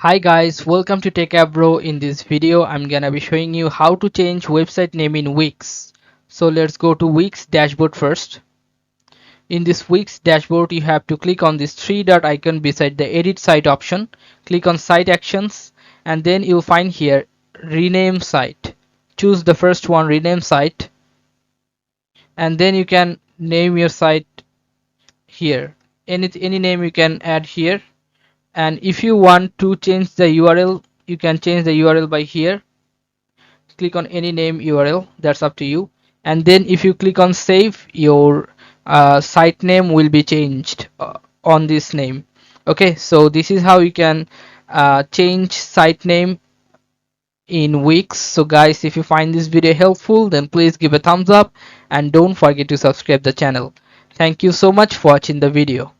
Hi guys, welcome to Techavro. In this video I'm gonna be showing you how to change website name in Wix. So let's go to Wix dashboard first. In this Wix dashboard you have to click on this three dot icon beside the edit site option. Click on site actions and then you'll find here rename site. Choose the first one, rename site, and then you can name your site here. Any name you can add here, and if you want to change the URL you can change the URL by here. Click on any name URL, that's up to you. And then if you click on save, your site name will be changed on this name. Okay, so this is how you can change site name in Wix. So guys, if you find this video helpful, then please give a thumbs up and don't forget to subscribe the channel. Thank you so much for watching the video.